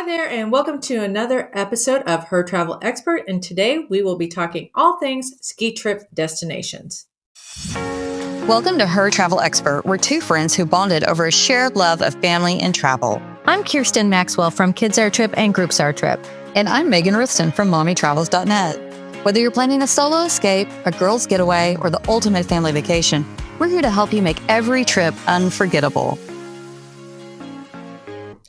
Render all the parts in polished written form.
Hi there, and welcome to another episode of Her Travel Expert. And today we will be talking all things ski trip destinations. Welcome to Her Travel Expert. We're two friends who bonded over a shared love of family and travel. I'm Kirsten Maxwell from Kids Our Trip and Groups Our Trip. And I'm Meagan Riston from MommyTravels.net. Whether you're planning a solo escape, a girls' getaway, or the ultimate family vacation, we're here to help you make every trip unforgettable.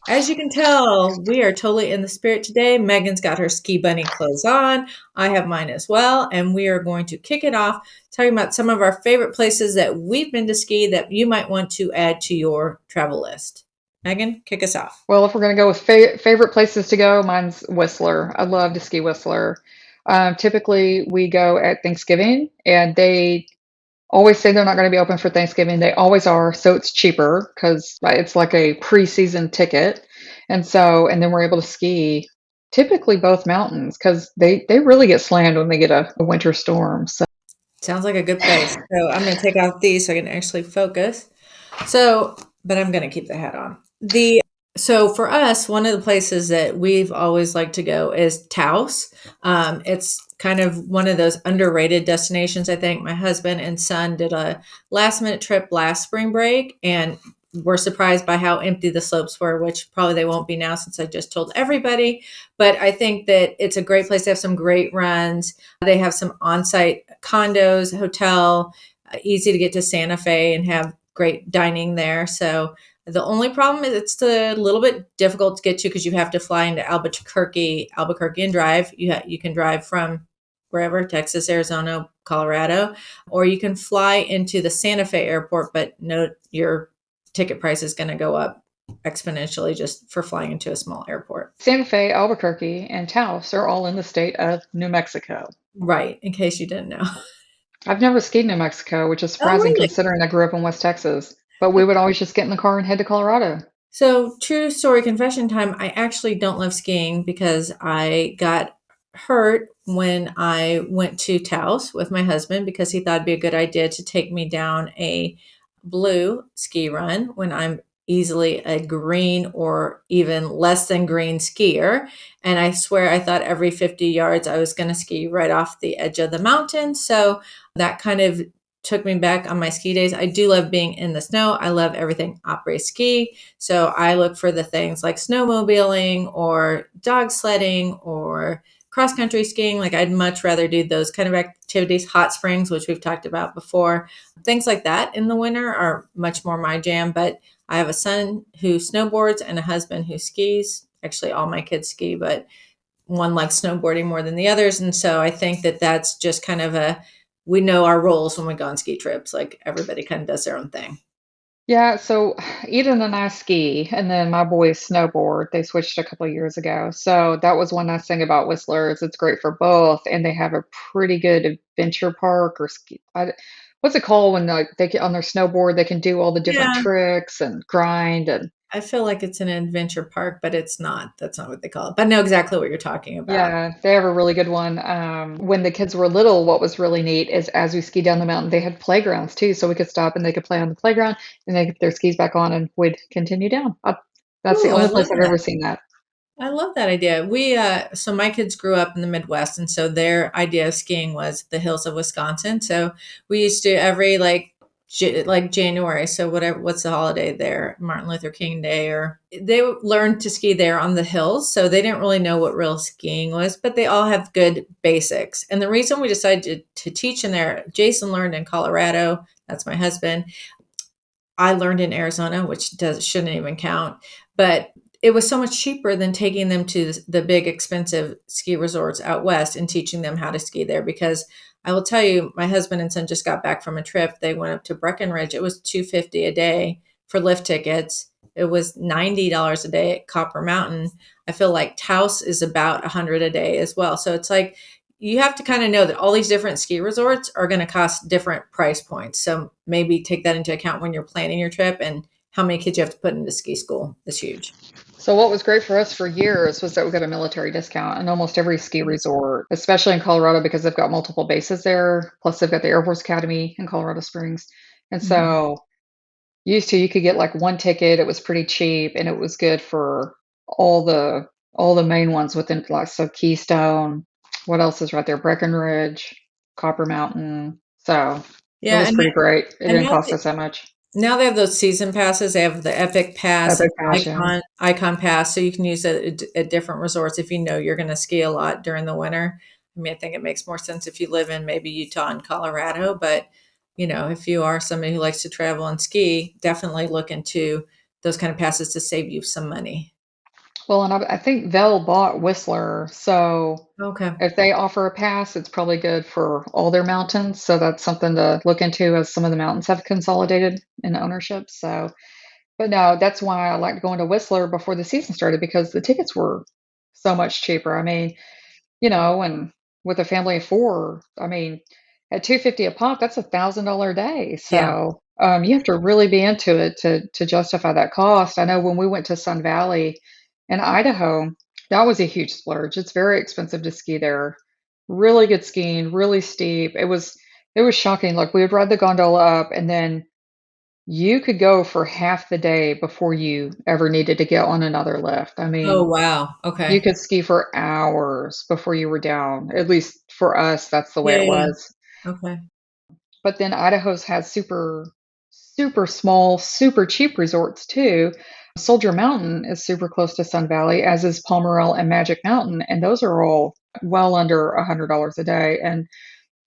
As you can tell, we are totally in the spirit today. Megan's got her ski bunny clothes on. I have mine as well. And we are going to kick it off talking about some of our favorite places that we've been to ski that you might want to add to your travel list. Megan, kick us off. Well, if we're going to go with favorite places to go, mine's Whistler. I love to ski Whistler. Typically, we go at Thanksgiving, and they always say they're not going to be open for Thanksgiving. They always are, so it's cheaper because it's like a pre-season ticket. And then we're able to ski typically both mountains because they really get slammed when they get a winter storm. So Sounds like a good place. So I'm going to take off these so I can actually focus. But I'm going to keep the hat on. So for us, one of the places that we've always liked to go is Taos. It's kind of one of those underrated destinations. I think my husband and son did a last minute trip last spring break and were surprised by how empty the slopes were, which probably they won't be now since I just told everybody. But I think that it's a great place. They have some great runs. They have some on-site condos, hotel, easy to get to Santa Fe and have great dining there. So the only problem is it's a little bit difficult to get to because you have to fly into Albuquerque and drive. You can drive from wherever, Texas, Arizona, Colorado, or you can fly into the Santa Fe airport, but note your ticket price is going to go up exponentially just for flying into a small airport. Santa Fe, Albuquerque, and Taos are all in the state of New Mexico. Right, in case you didn't know. I've never skied New Mexico, which is surprising really? considering I grew up in West Texas. But we would always just get in the car and head to Colorado. So, true story confession time. I actually don't love skiing because I got hurt when I went to Taos with my husband because he thought it'd be a good idea to take me down a blue ski run when I'm easily a green or even less than green skier. And I swear I thought every 50 yards I was going to ski right off the edge of the mountain. So that kind of took me back on my ski days. I do love being in the snow. I love everything après ski. So I look for the things like snowmobiling or dog sledding or cross country skiing. Like I'd much rather do those kind of activities, hot springs, which we've talked about before. Things like that in the winter are much more my jam. But I have a son who snowboards and a husband who skis. Actually, all my kids ski, but one likes snowboarding more than the others. And so I think that that's just kind of we know our roles when we go on ski trips. Like everybody kind of does their own thing. Yeah, so Eden and I ski, and then my boys snowboard. They switched a couple of years ago. So that was one nice thing about Whistler is it's great for both, and they have a pretty good adventure park or ski. What's it called when they get on their snowboard? They can do all the different Yeah. tricks and grind and I feel like it's an adventure park, but it's not. That's not what they call it. But I know exactly what you're talking about. yeah, they have a really good one. When the kids were little, what was really neat is as we skied down the mountain, they had playgrounds too, so we could stop and they could play on the playground, and they get their skis back on and would continue down. That's the Ooh, I only love place I've that. ever seen that. I love that idea. So my kids grew up in the Midwest, and so their idea of skiing was the hills of Wisconsin. So we used to every like January. So what's the holiday there? Martin Luther King Day, or they learned to ski there on the hills. So they didn't really know what real skiing was, but they all have good basics. And the reason we decided to teach in there, Jason learned in Colorado. That's my husband. I learned in Arizona, which shouldn't even count, but it was so much cheaper than taking them to the big expensive ski resorts out west and teaching them how to ski there. Because I will tell you, my husband and son just got back from a trip. They went up to Breckenridge. It was $250 a day for lift tickets. It was $90 a day at Copper Mountain. I feel like Taos is about $100 a day as well. So it's like you have to kind of know that all these different ski resorts are going to cost different price points. So maybe take that into account when you're planning your trip, and how many kids you have to put into ski school is huge. So what was great for us for years was that we got a military discount in almost every ski resort, especially in Colorado because they've got multiple bases there. Plus they've got the Air Force Academy in Colorado Springs. And so you could get like one ticket. It was pretty cheap and it was good for all the all the main ones within, like, so Keystone. What else is right there? Breckenridge, Copper Mountain. So it Yeah, was pretty great. It and didn't cost us that much. now they have those season passes. They have the Epic Pass and Epic Pass, yeah. Icon Pass, so you can use it at different resorts if you know you're going to ski a lot during the winter. I mean, I think it makes more sense if you live in maybe Utah and Colorado, but if you are somebody who likes to travel and ski, definitely look into those kind of passes to save you some money. Well, and I think Vel bought Whistler, so Okay. if they offer a pass, it's probably good for all their mountains. So that's something to look into as some of the mountains have consolidated in ownership. So, but no, that's why I liked going to Whistler before the season started because the tickets were so much cheaper. I mean, and with a family of four, I mean, at 250 a pop, that's $1,000 a day. Yeah. So you have to really be into it to justify that cost. I know when we went to Sun Valley in Idaho, that was a huge splurge. It's very expensive to ski there. Really good skiing, really steep. It was shocking. Like we would ride the gondola up, and then you could go for half the day before you ever needed to get on another lift. I Oh, mean, wow. you Okay. could ski for hours before you were down. At least for us, that's the way Yeah, it yeah. was. Okay. But then Idaho's has super, super small, super cheap resorts too. Soldier Mountain is super close to Sun Valley, as is Palmerell and Magic Mountain, and those are all well under $100 a day. And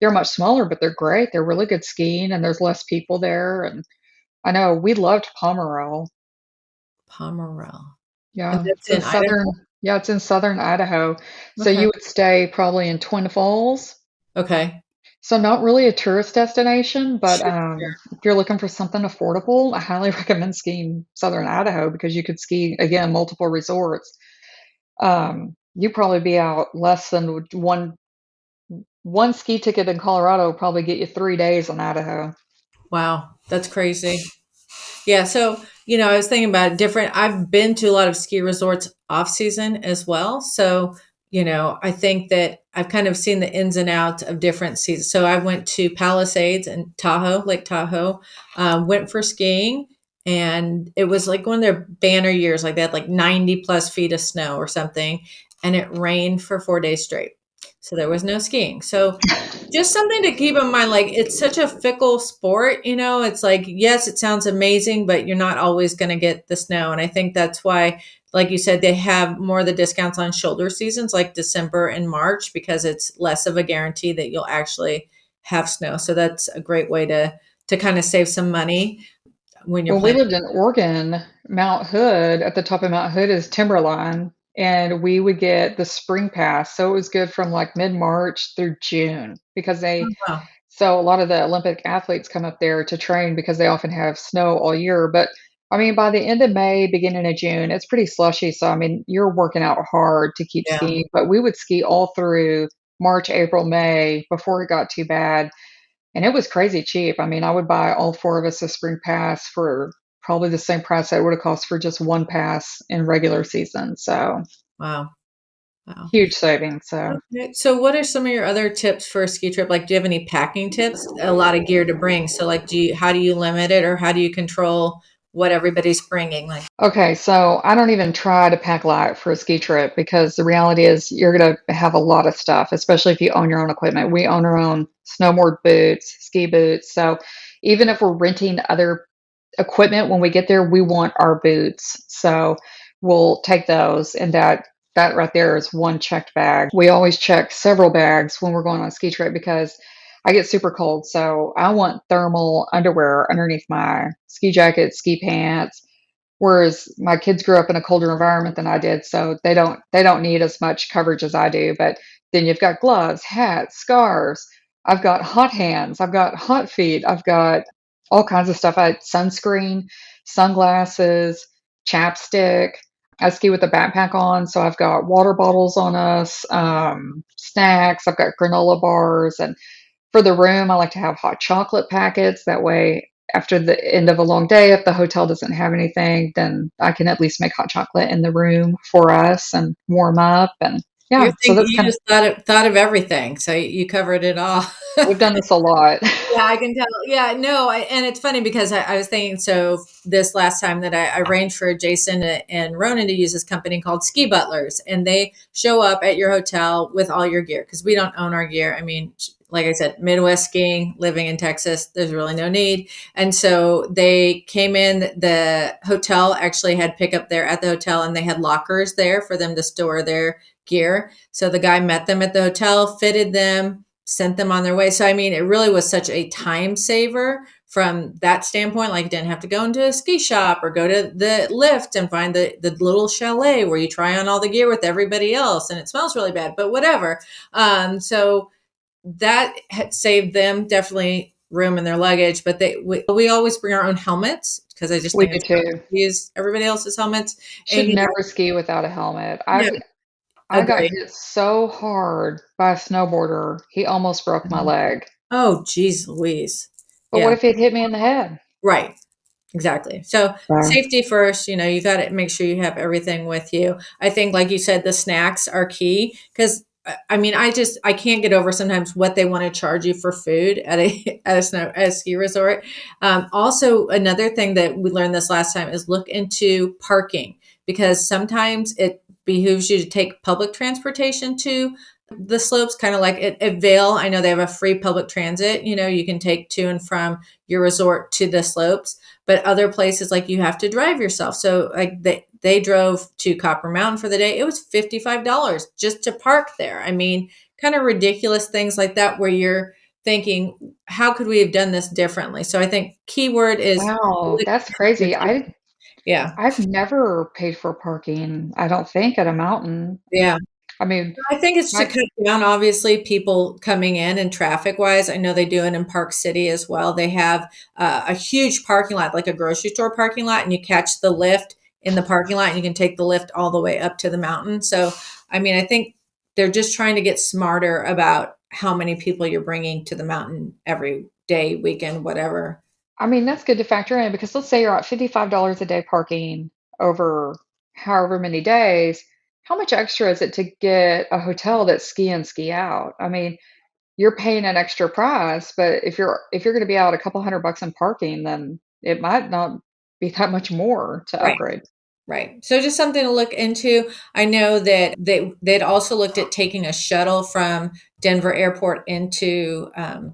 they're much smaller, but they're great. They're really good skiing, and there's less people there. And I know we loved Palmerell. Pomerelle. And Yeah, that's in Idaho? it's in southern Idaho. So Okay. you would stay probably in Twin Falls. Okay. So not really a tourist destination, but Sure. if you're looking for something affordable, I highly recommend skiing southern Idaho because you could ski again multiple resorts. You'd probably be out less than one ski ticket in Colorado will probably get you 3 days in Idaho. Wow, that's crazy. Yeah, so, I was thinking about different I've been to a lot of ski resorts off season as well. So, I think that I've kind of seen the ins and outs of different seasons. So I went to Palisades and Tahoe, Lake Tahoe, went for skiing, and it was like one of their banner years, like they had like 90 plus feet of snow or something, and it rained for 4 days straight. So there was no skiing. So just something to keep in mind, like it's such a fickle sport, it's like, yes, it sounds amazing, but you're not always going to get the snow. And I think that's why, like you said, they have more of the discounts on shoulder seasons like December and March, because it's less of a guarantee that you'll actually have snow. So that's a great way to kind of save some money when you're When we planning. lived in Oregon, Mount Hood, at the top of Mount Hood is Timberline, and we would get the spring pass. So it was good from like mid-March through June because Oh, wow. so a lot of the Olympic athletes come up there to train because they often have snow all year. But I mean, by the end of May, beginning of June, it's pretty slushy. So I mean, you're working out hard to keep Yeah. skiing, but we would ski all through March, April, May before it got too bad. And it was crazy cheap. I mean, I would buy all four of us a spring pass for probably the same price that it would have cost for just one pass in regular season. So Wow. Wow. huge savings. So Okay. So what are some of your other tips for a ski trip? Like, do you have any packing tips? A lot of gear to bring. So like, how do you limit it, or how do you control what everybody's bringing? Like, okay, so I don't even try to pack light for a ski trip because the reality is you're going to have a lot of stuff, especially if you own your own equipment. We own our own snowboard boots, ski boots. So even if we're renting other equipment when we get there, we want our boots. So we'll take those, and that right there is one checked bag. We always check several bags when we're going on a ski trip because I get super cold. So I want thermal underwear underneath my ski jacket, ski pants. Whereas my kids grew up in a colder environment than I did, so they don't need as much coverage as I do. But then you've got gloves, hats, scarves. I've got hot hands. I've got hot feet. I've got all kinds of stuff. I had sunscreen, sunglasses, chapstick. I ski with a backpack on, so I've got water bottles on us, snacks. I've got granola bars, and for the room, I like to have hot chocolate packets. That way, after the end of a long day, if the hotel doesn't have anything, then I can at least make hot chocolate in the room for us and warm up. And You're Yeah, so thinking that's you kind of, just thought of everything, so you covered it all. we've done this a lot. Yeah, I can tell. Yeah, no, and it's funny because I was thinking, so this last time that I arranged for Jason and Ronan to use this company called Ski Butlers, and they show up at your hotel with all your gear because we don't own our gear. I mean, like I said, Midwest skiing, living in Texas, there's really no need. And so they came in, the hotel actually had pickup there at the hotel, and they had lockers there for them to store their gear. So the guy met them at the hotel, fitted them, sent them on their way. So I mean, it really was such a time saver from that standpoint. Like, you didn't have to go into a ski shop or go to the lift and find the little chalet where you try on all the gear with everybody else and it smells really bad, but whatever. So that had saved them definitely room in their luggage. But we always bring our own helmets because I just We think do it's better too. to use everybody else's helmets. And Should never ski without a helmet. yeah, I got agree. hit so hard by a snowboarder, he almost broke my Mhm. leg. Oh, geez, Louise. But Yeah, what if it hit me in the head? right. Exactly. So So, safety first, you got to make sure you have everything with you. I think, like you said, the snacks are key because I mean, I can't get over sometimes what they want to charge you for food at a at a ski resort. Also, another thing that we learned this last time is look into parking because sometimes it behooves you to take public transportation to the slopes, kind of like at Vail. I know they have a free public transit. You can take to and from your resort to the slopes, but other places like you have to drive yourself. So like they drove to Copper Mountain for the day. It was $55 just to park there. I mean, kind of ridiculous things like that where you're thinking, how could we have done this differently? So I think keyword is wow, public that's crazy. transportation. Yeah. I've never paid for parking, I don't think, at a mountain. Yeah. I mean, I think it's to my cut down, obviously, people coming in and traffic wise. I know they do it in Park City as well. They have a huge parking lot, like a grocery store parking lot, and you catch the lift in the parking lot and you can take the lift all the way up to the mountain. So, I mean, I think they're just trying to get smarter about how many people you're bringing to the mountain every day, weekend, whatever. I mean, that's good to factor in because let's say you're at $55 a day parking over however many days. How much extra is it to get a hotel that's ski in, ski out? I mean, you're paying an extra price, but if you're going to be out a couple $100 in parking, then it might not be that much more to Right. upgrade. Right. So just something to look into. I know that they'd also looked at taking a shuttle from Denver Airport into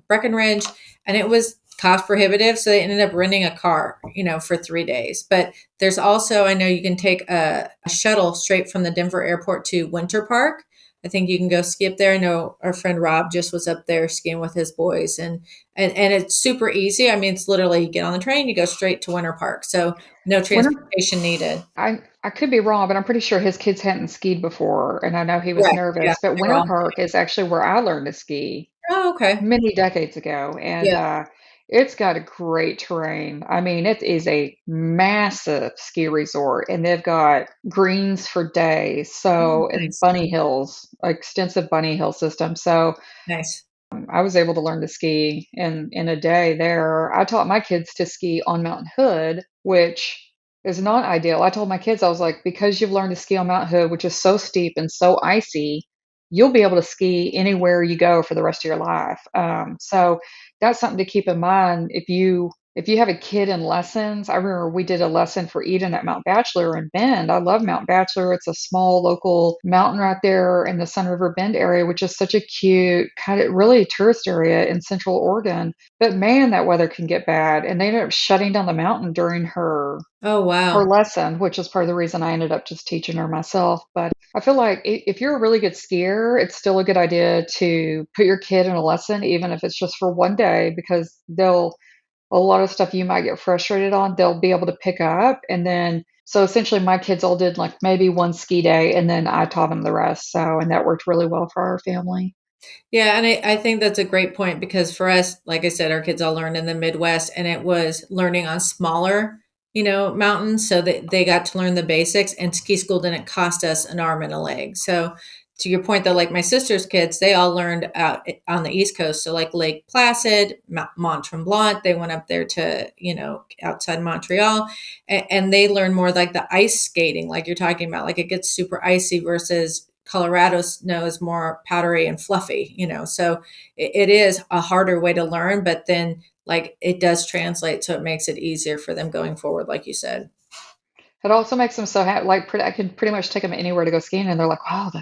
Breckenridge, and it was cost prohibitive. So they ended up renting a car, for 3 days. But there's also, I know you can take a shuttle straight from the Denver Airport to Winter Park. I think you can go ski up there. I know our friend Rob just was up there skiing with his boys, and it's super easy. I mean, it's literally you get on the train, you go straight to Winter Park. So no Winter, transportation needed. I could be wrong, but I'm pretty sure his kids hadn't skied before, and I know he was Right, yeah, nervous. But you're Winter wrong. Park is actually where I learned to ski Oh, okay. many decades ago, and Yeah. it's got a great terrain. I mean, it is a massive ski resort, and they've got greens for days. Oh, So, and nice, bunny hills, extensive bunny hill system. So, nice. I was able to learn to ski in a day there. I taught my kids to ski on Mount Hood, which is not ideal. I told my kids, I was like, because you've learned to ski on Mount Hood, which is so steep and so icy, you'll be able to ski anywhere you go for the rest of your life. So that's something to keep in mind if you have a kid in lessons. I remember we did a lesson for Eden at Mount Bachelor in Bend. I love Mount Bachelor. It's a small local mountain right there in the Sun River Bend area, which is such a cute, kind of really tourist area in Central Oregon. But man, that weather can get bad. And they ended up shutting down the mountain during Oh, her wow. lesson, which is part of the reason I ended up just teaching her myself. But I feel like if you're a really good skier, it's still a good idea to put your kid in a lesson, even if it's just for one day, because a lot of stuff you might get frustrated on, they'll be able to pick up. And then, so essentially, my kids all did like maybe one ski day, and then I taught them the rest. So, and that worked really well for our family. Yeah, and I think that's a great point because for us, like I said, our kids all learned in the Midwest, and it was learning on smaller, mountains, so that they got to learn the basics. And ski school didn't cost us an arm and a leg. So, to your point, though, like my sister's kids, they all learned out on the East Coast. So, like Lake Placid, Mont Tremblant, they went up there to, outside Montreal, and they learned more like the ice skating, like you're talking about. Like it gets super icy versus Colorado snow is more powdery and fluffy, so it is a harder way to learn, but then like it does translate, so it makes it easier for them going forward, like you said. It also makes them so happy. Like, I can pretty much take them anywhere to go skiing, and they're like, "Wow,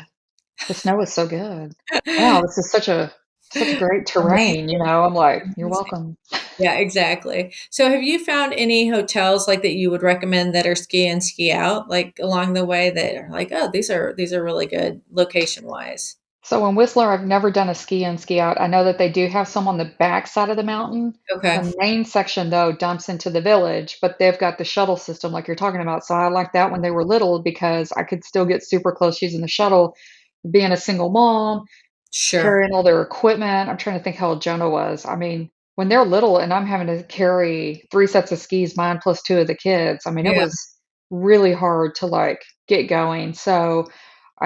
the snow is so good. Wow, this is such great terrain." Amazing. I'm like, "You're Amazing. welcome." Yeah, exactly. So have you found any hotels like that you would recommend that are ski in, ski out, like along the way that are like, oh, these are really good location wise? So in Whistler, I've never done a ski in, ski out. I know that they do have some on the back side of the mountain. Okay. The main section, though, dumps into the village, but they've got the shuttle system like you're talking about. So I like that when they were little because I could still get super close using the shuttle, being a single mom, Sure. carrying all their equipment. I'm trying to think how old Jonah was. I mean, when they're little and I'm having to carry 3 sets of skis, mine plus 2 of the kids, I mean, it Yeah, was really hard to, like, get going. So,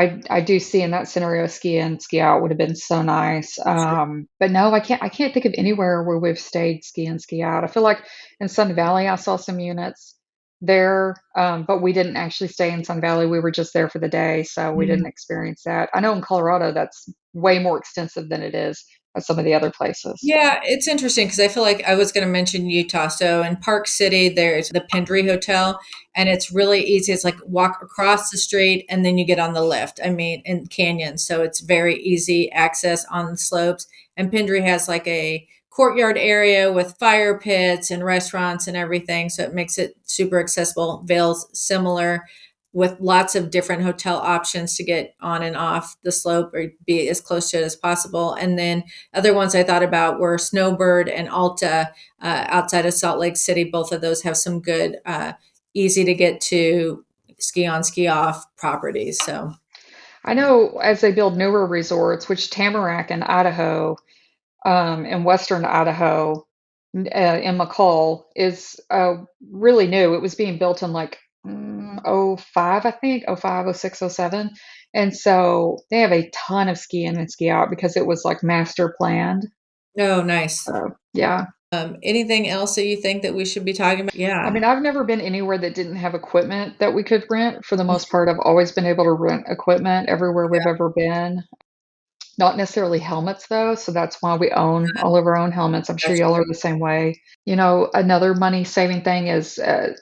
I do see in that scenario, ski in, ski out would have been so nice. sure. But no, I can't think of anywhere where we've stayed ski in, ski out. I feel like in Sun Valley, I saw some units there, but we didn't actually stay in Sun Valley. We were just there for the day, so we didn't experience that. I know in Colorado, that's way more extensive than it is at some of the other places. Yeah, it's interesting because I feel like I was going to mention Utah. So in Park City, there's the Pendry Hotel, and it's really easy. It's like walk across the street and then you get on the lift. I mean, in canyons. So it's very easy access on the slopes. And Pendry has like a courtyard area with fire pits and restaurants and everything. So it makes it super accessible. Vail's similar with lots of different hotel options to get on and off the slope or be as close to it as possible. And then other ones I thought about were Snowbird and Alta outside of Salt Lake City. Both of those have some good, easy to get to ski on, ski off properties. So, I know as they build newer resorts, which Tamarack in Idaho, in western Idaho, in McCall, is really new. It was being built in like '05, I think, '05, '06, '07. And so they have a ton of ski in and ski out because it was like master planned. oh, nice. So, yeah. Anything else that you think that we should be talking about? I Yeah. mean, I've never been anywhere that didn't have equipment that we could rent. For the most part, I've always been able to rent equipment everywhere we've ever been. Not necessarily helmets though, so that's why we own all of our own helmets. I'm sure That's y'all great. are the same way. Another money saving thing is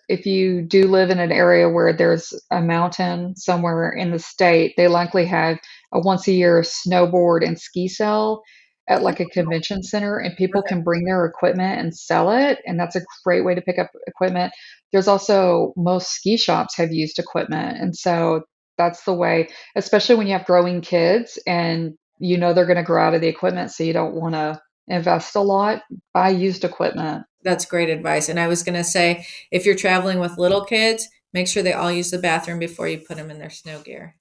if you do live in an area where there's a mountain somewhere in the state, they likely have a once a year snowboard and ski sale at like a convention center, and people Perfect. can bring their equipment and sell it. And that's a great way to pick up equipment. There's also most ski shops have used equipment. And so that's the way, especially when you have growing kids and they're going to grow out of the equipment, so you don't want to invest a lot. Buy used equipment. That's great advice. And I was going to say, if you're traveling with little kids, make sure they all use the bathroom before you put them in their snow gear.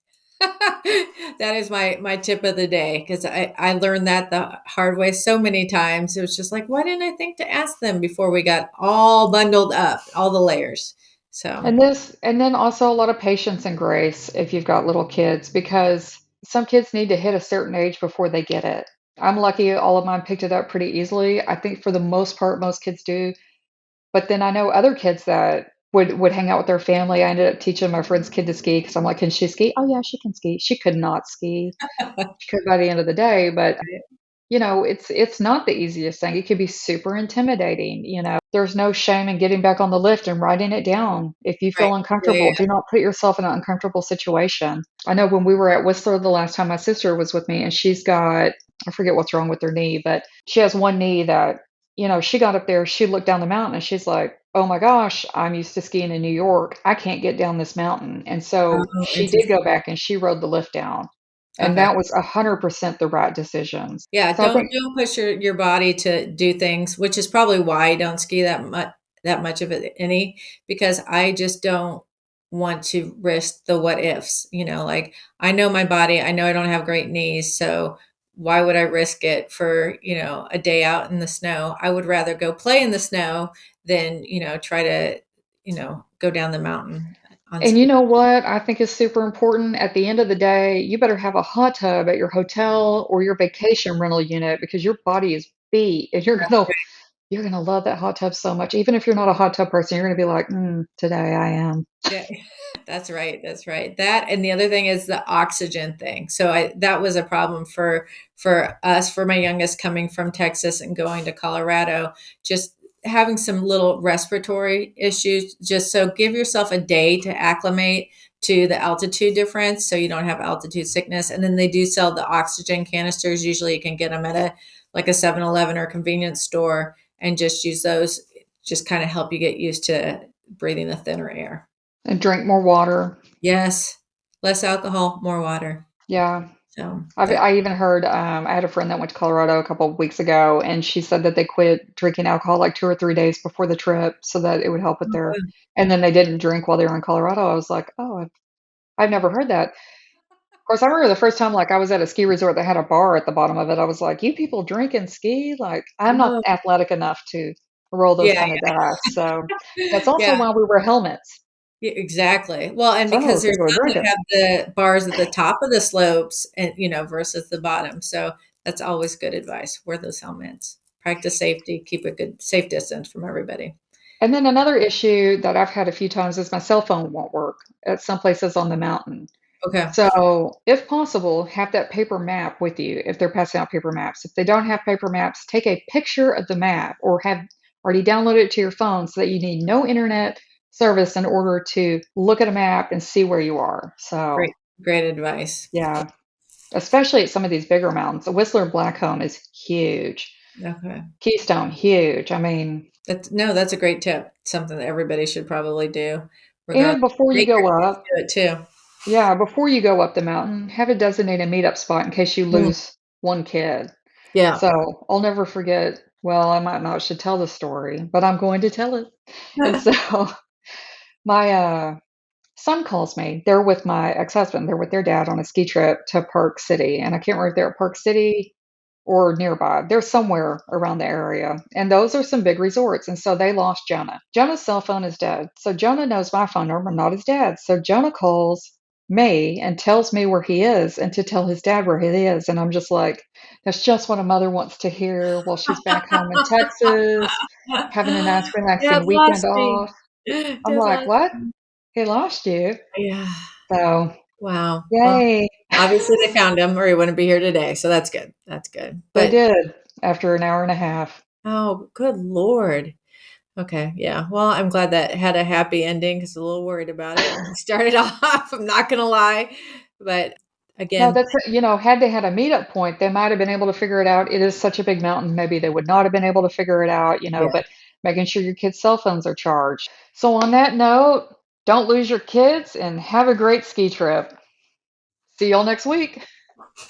That is my tip of the day because I learned that the hard way so many times. It was just like, why didn't I think to ask them before we got all bundled up, all the layers? So, And then also a lot of patience and grace if you've got little kids, because some kids need to hit a certain age before they get it. I'm lucky all of mine picked it up pretty easily. I think for the most part, most kids do. But then I know other kids that would hang out with their family. I ended up teaching my friend's kid to ski because I'm like, can she ski? Oh yeah, she can ski. She could not ski. She could by the end of the day, but it's not the easiest thing. It could be super intimidating. There's no shame in getting back on the lift and writing it down. If you right. feel Yeah, yeah, uncomfortable, do not put yourself in an uncomfortable situation. I know when we were at Whistler the last time, my sister was with me and she's got, I forget what's wrong with her knee, but she has one knee that, she got up there, she looked down the mountain and she's like, oh my gosh, I'm used to skiing in New York. I can't get down this mountain. And yeah. so Oh, she did interesting. go back and she rode the lift down. And Okay. that was 100% the right decision. Yeah, So I think, don't push your body to do things, which is probably why I don't ski that much of it any because I just don't want to risk the what ifs, like I know my body, I know I don't have great knees, so why would I risk it for, a day out in the snow? I would rather go play in the snow than, try to, go down the mountain on and you ski. know what I think is super important? At the end of the day, you better have a hot tub at your hotel or your vacation rental unit because your body is beat and you're gonna love that hot tub so much. Even if you're not a hot tub person, you're gonna be like, today I am. Yeah. That's right. That's right. That and the other thing is the oxygen thing. So I that was a problem for us, for my youngest coming from Texas and going to Colorado, just having some little respiratory issues. Just so give yourself a day to acclimate to the altitude difference so you don't have altitude sickness. And then they do sell the oxygen canisters. Usually you can get them at a like a 7-Eleven or convenience store and just use those, just kind of help you get used to breathing the thinner air. And drink more water. Yes. Less alcohol, more water. Yeah. So that I even heard, I had a friend that went to Colorado a couple of weeks ago, and she said that they quit drinking alcohol like 2 or 3 days before the trip so that it would help with their, and then they didn't drink while they were in Colorado. I was like, oh, I've never heard that. Of course, I remember the first time, like, I was at a ski resort that had a bar at the bottom of it. I was like, you people drink and ski? Like, I'm not oh, athletic enough to roll those yeah, kind of dice. So that's also yeah, why we wear helmets. yeah, exactly. Well, and Some of because those there's people are some that drinking. have the bars at the top of the slopes and versus the bottom. So that's always good advice. Wear those helmets. Practice safety, keep a good safe distance from everybody. And then another issue that I've had a few times is my cell phone won't work at some places on the mountain. Okay. So, if possible, have that paper map with you if they're passing out paper maps. If they don't have paper maps, take a picture of the map or have already downloaded it to your phone so that you need no internet service in order to look at a map and see where you are. So, Great, great advice. yeah, especially at some of these bigger mountains. The Whistler Blackcomb is huge. Okay. Keystone, huge. I mean, That's no, that's a great tip. Something that everybody should probably do, regardless. and before you Make go your kids up, do it too. yeah, before you go up the mountain, have a designated meetup spot in case you Mm, lose one kid. yeah. So I'll never forget. Well, I might not should tell the story, but I'm going to tell it. And so my son calls me. They're with my ex-husband. They're with their dad on a ski trip to Park City, and I can't remember if they're at Park City or nearby. They're somewhere around the area, and those are some big resorts. And so they lost Jonah. Jonah's cell phone is dead. So Jonah knows my phone number, not his dad's. So Jonah calls me and tells me where he is and to tell his dad where he is. And I'm just like, that's just what a mother wants to hear while she's back home in Texas, having a nice, Dad relaxing weekend lost me. off. I'm Dad like, lost what? me. He lost you. Yeah. So, Wow. Well, yay. obviously they found him or he wouldn't be here today. So that's good. That's good. They But did after an hour and a half. oh, good Lord. Okay. Yeah. Well, I'm glad that had a happy ending because I was a little worried about it when he started off. I'm not going to lie. But No, again, that's, had they had a meetup point, they might have been able to figure it out. It is such a big mountain. Maybe they would not have been able to figure it out, yeah. but making sure your kids' cell phones are charged. So, on that note, don't lose your kids and have a great ski trip. See y'all next week.